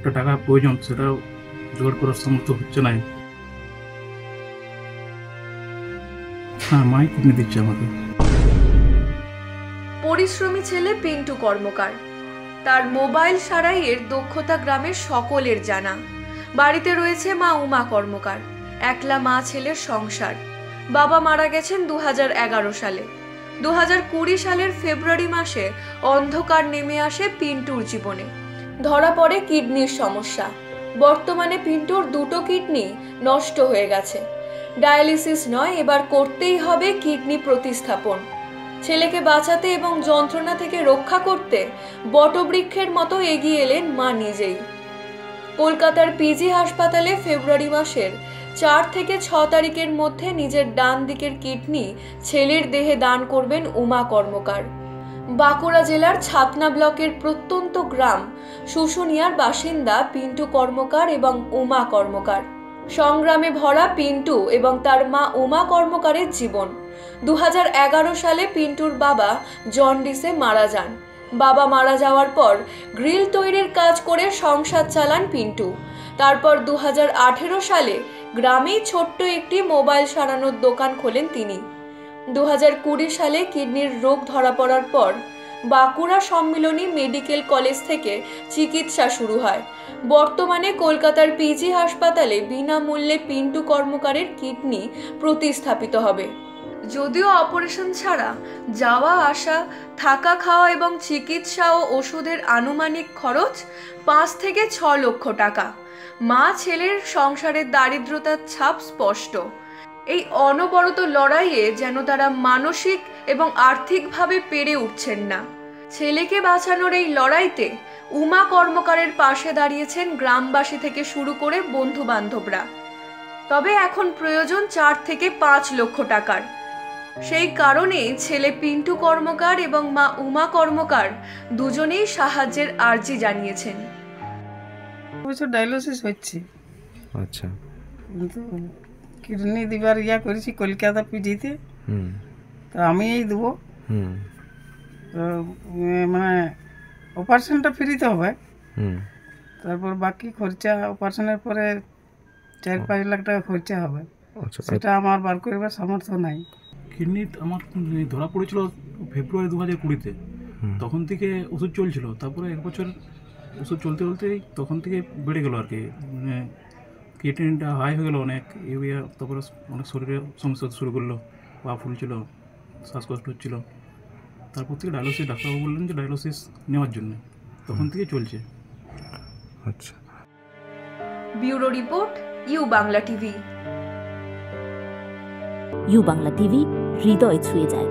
অনেকটা টাকা প্রয়োজন, সেটাও জোগাড় করার সামর্থ্য হচ্ছে না। হ্যাঁ, মাই কিডনি দিচ্ছে আমাকে। পরিশ্রমী ছেলে পিন্টু কর্মকার, তার মোবাইল সারাইয়ের দক্ষতা গ্রামের সকলের জানা। বাড়িতে রয়েছে মা উমা কর্মকার, একলা মা ছেলের সংসার। বাবা মারা গেছেন 2011 সালে। 2020 সালের ফেব্রুয়ারি মাসে অন্ধকার নেমে আসে পিন্টুর জীবনে। ধরা পড়ে কিডনির সমস্যা। বর্তমানে পিন্টুর দুটো কিডনি নষ্ট হয়ে গেছে। ডায়ালিসিস নয়, এবার করতেই হবে কিডনি প্রতিস্থাপন। ছেলেকে বাঁচাতে এবং যন্ত্রণা থেকে রক্ষা করতে বটবৃক্ষের মতো এগিয়ে এলেন মা নিজেই। কলকাতার পিজি হাসপাতালে ফেব্রুয়ারি মাসের 4 থেকে 6 তারিখের মধ্যে নিজের ডান দিকের কিডনি ছেলের দেহে দান করবেন উমা কর্মকার। বাঁকুড়া জেলার ছাতনা ব্লকের প্রত্যন্ত গ্রাম শুশুনিয়ার বাসিন্দা পিন্টু কর্মকার এবং উমা কর্মকার। সংগ্রামে ভরা পিন্টু এবং তার মা উমা কর্মকারের জীবন। 2011 সালে পিন্টুর বাবা জন্ডিসে মারা যান। বাবা মারা যাওয়ার পর গ্রিল তৈরির কাজ করে সংসার চালান পিন্টু। তারপর 2018 সালে গ্রামেই ছোট্ট একটি মোবাইল সারানোর দোকান খোলেন তিনি। 2020 সালে কিডনির রোগ ধরা পড়ার পর বাঁকুড়া সম্মিলনী মেডিকেল কলেজ থেকে চিকিৎসা শুরু হয়। বর্তমানে কলকাতার পিজি হাসপাতালে বিনামূল্যে পিন্টু কর্মকারের কিডনি প্রতিস্থাপিত হবে। যদিও অপারেশন ছাড়া যাওয়া আসা, থাকা খাওয়া এবং চিকিৎসা ও ওষুধের আনুমানিক খরচ 5 থেকে 6 লক্ষ টাকা। মা ছেলের সংসারের দারিদ্রতার ছাপ স্পষ্ট। এই অনবরত লড়াইয়ে যেন তারা মানসিক এবং আর্থিকভাবে পেরে উঠছেন না। ছেলেকে বাঁচানোর এই লড়াইতে উমা কর্মকারের পাশে দাঁড়িয়েছেন গ্রামবাসী থেকে শুরু করে বন্ধু বান্ধবরা। তবে এখন প্রয়োজন 4 থেকে 5 লক্ষ টাকার। সেই কারণে ছেলে পিন্টু কর্মকার এবং মা উমা কর্মকার দুজনেই সাহায্যের আর্জি জানিয়েছেন। বছর ডায়ালিসিস হচ্ছে। আচ্ছা, কিন্তু কিডনি দিবার করেছি কলকাতা পিজিতে। তো আমি এই দেবো। তো মানে অপারেশনটা ফ্রিতে হবে। তারপর বাকি খরচা অপারেশনের পরে 4-5 লাখ টাকা খরচা হবে। সেটা আমার বার করবার সামর্থ্য নাই। কিডনি আমার ধরা পড়েছিল ফেব্রুয়ারি 2020-তে। তখন থেকে ওষুধ চলছিল। তারপরে 1 বছর ওষুধ চলতে চলতেই তখন থেকে বেড়ে গেল আর কি, মানে কিডনিটা হাই হয়ে গেলো অনেক। ইউরিয়া, তারপরে অনেক শরীরে সমস্যা শুরু করলো, পা ফুলছিল, শ্বাসকষ্ট হচ্ছিল। তারপর থেকে ডায়ালিসিস, ডাক্তারবাবু বললেন যে ডায়ালিসিস নেওয়ার জন্য। তখন থেকে চলছে। আচ্ছা। Bureau report, U Bangla TV. U Bangla TV, হৃদয় ছুঁয়ে যায়।